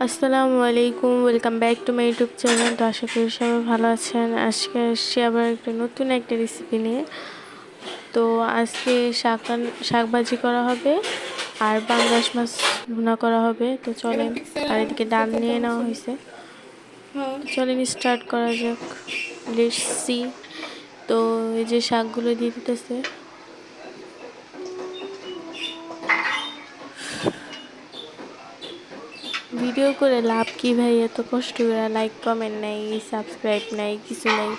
আসসালামু আলাইকুম, welcome back to my YouTube channel. তো আশা করি সবাই ভালো আছেন। আজকে আসছি আবার নতুন একটা রেসিপি নিয়ে। তো আজকে শাক ভাজি করা হবে আর পাঙ্গাস মাছ ভুনা করা হবে। তো চলেন, আর এদিকে ডাল নিয়ে নেওয়া হয়েছে। তো চলেন স্টার্ট করা যাক। Let's see. তো এই যে শাকগুলো দিয়ে দিতেছে। ভিডিও করে লাভ কি ভাই, এত কষ্ট করে লাইক কমেন্ট নাই, সাবস্ক্রাইব নাই, কিছু নাই।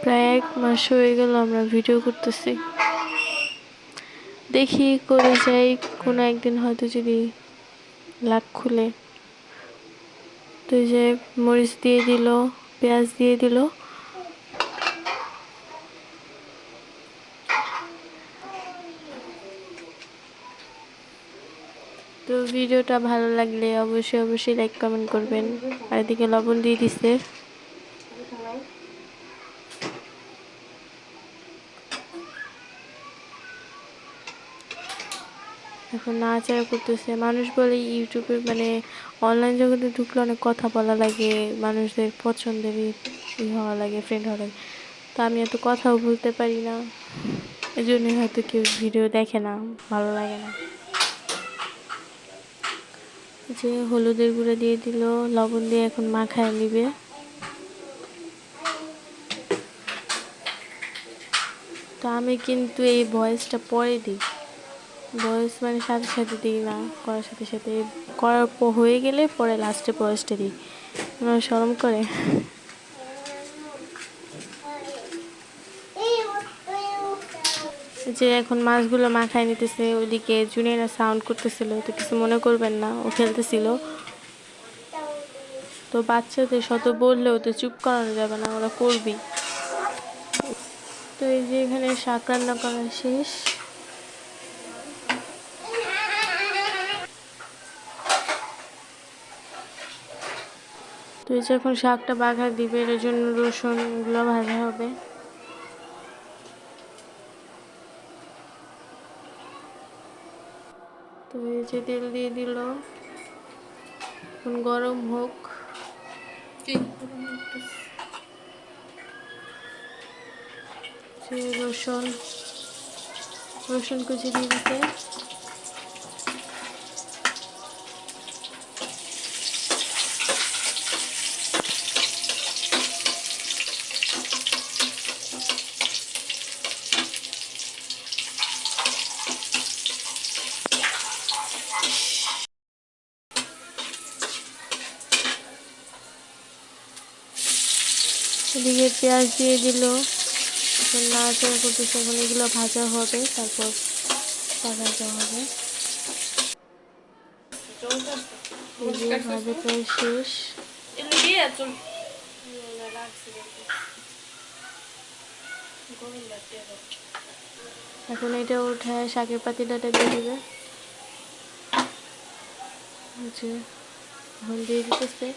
প্রায় 1 মাস হয়ে গেল আমরা ভিডিও করতেছি। দেখি করে যাই, কোনো একদিন হয়তো যদি লাক খুলে। তো যে মরিচ দিয়ে দিল, পেঁয়াজ দিয়ে দিল। তো ভিডিওটা ভালো লাগলে অবশ্যই লাইক কমেন্ট করবেন। আর এদিকে লবণ দিয়ে দিছে। এখন নাড়াচাড়া করতেছে। মানুষ বলে ইউটিউবে অনলাইন জগতে ঢুকলে অনেক কথা বলা লাগে, মানুষদের পছন্দের হওয়া লাগে, ফ্রেন্ড হওয়া লাগে। তো আমি এত কথাও বলতে পারি না, এই জন্যই হয়তো কেউ ভিডিও দেখে না, ভালো লাগে না। যে হলুদের গুঁড়া দিয়ে দিল, লবণ দিয়ে এখন মাখায় নিবে। তো আমি কিন্তু এই ভয়েসটা পরে দিই, ভয়েস সাথে সাথে দিই না, করার সাথে সাথে করার হয়ে গেলে পরে লাস্টে ভয়েসটা দিই, আমার শরম করে। যে এখন মাছগুলো মাখায় নিতেছে, ওইদিকে জুনিয়রা সাউন্ড করতেছিল, তো কিছু মনে করবেন না, ও খেলতেছিল। তো বাচ্চাদের শত বললেও তো চুপ করানো যাবে না, ওরা করবি। তো এই যে এখানে শাক রান্না করা শেষ। তো এই যে এখন শাকটা বাঘা দিবে, এর জন্য রসুনগুলো ভাজা হবে। তো এই যে তেল দিয়ে দিল, এখন গরম হোক। রসুন রসুন কুচি দিয়ে দিতে। এদিকে পেঁয়াজ দিয়ে দিল, এখন নাড়াচাড়া করতেছে। এখন এগুলো ভাজা হবে, তারপর ভাজা হবে। এই যে ভাজা প্রায় শেষ। এখন এটা উঠায় শাকের পাতিলাটা দিয়ে দিবে। যে এখন দিয়ে দিতেছে।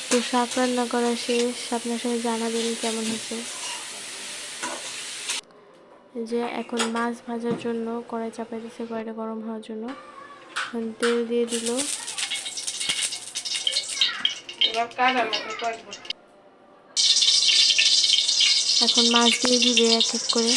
তো শাক রান্না করা শেষ, আপনার সাথে জানাবেন কেমন হয়েছে। যে এখন মাছ ভাজার জন্য কড়াই চাপাই দিচ্ছে, কড়াইটা গরম হওয়ার জন্য। এখন তেল দিয়ে দিল। এখন মাছ দিয়ে দিবে এক এক করে।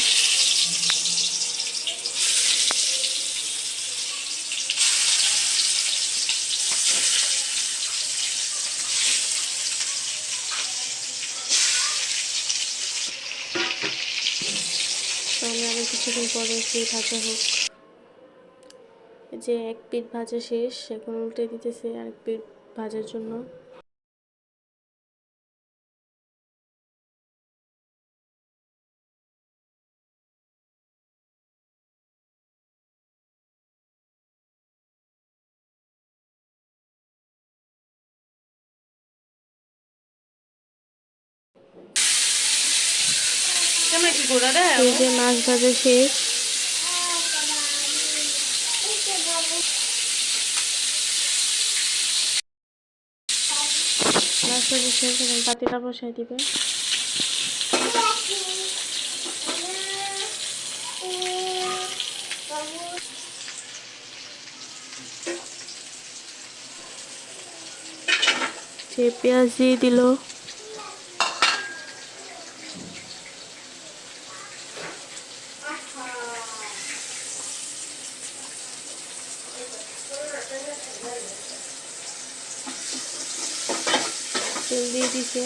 তো আমি আবার কিছুক্ষণ পরে একটু ভাজা হোক। যে এক পিঠ ভাজা শেষ, এখন উল্টে দিতেছে আরেক পিঠ ভাজার জন্য। এই যে মাছ ভাজা শেষ। মাছ ভাজা শেষ, এখন পাতিলা বসাই দিবে। যে পেঁয়াজ দিয়ে দিল, তেল দিয়ে দিছে।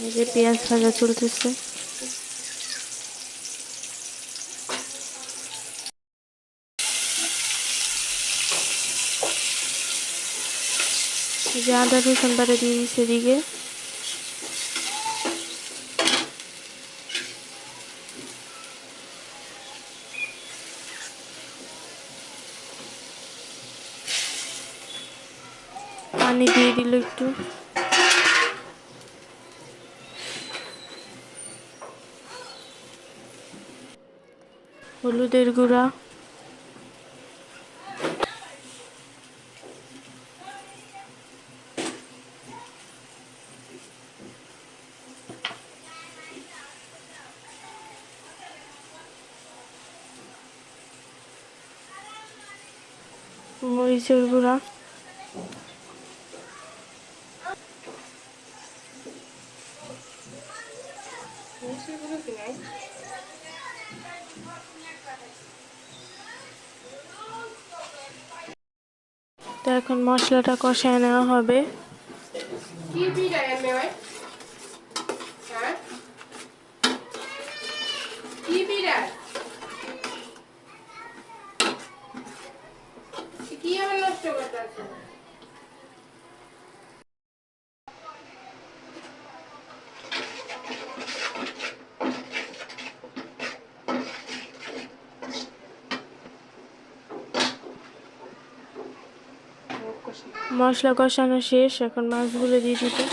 এই যে পেঁয়াজ ভাজা চলতেছে। এই যে আদা রসুন বাটা দিয়ে দিচ্ছে এদিকে। পানি দিয়ে দিল একটু। হলুদের গুঁড়া, মরিচের গুঁড়া, তো এখন মশলাটা কষায় নেওয়া হবে। মশলা কষানো শেষ, এখন মাছগুলো দিয়ে দিতে।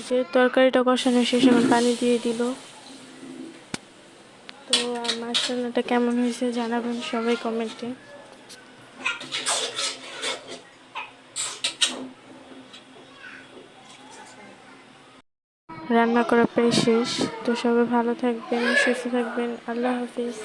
যে তরকারিটা কষানো শেষ, এখন পানি দিয়ে দিল। তো মাছ রান্নাটা কেমন হয়েছে জানাবেন সবাই কমেন্টে। রান্না করা প্রায় শেষ। তো সবাই ভালো থাকবেন, সুস্থ থাকবেন। আল্লাহ হাফিজ।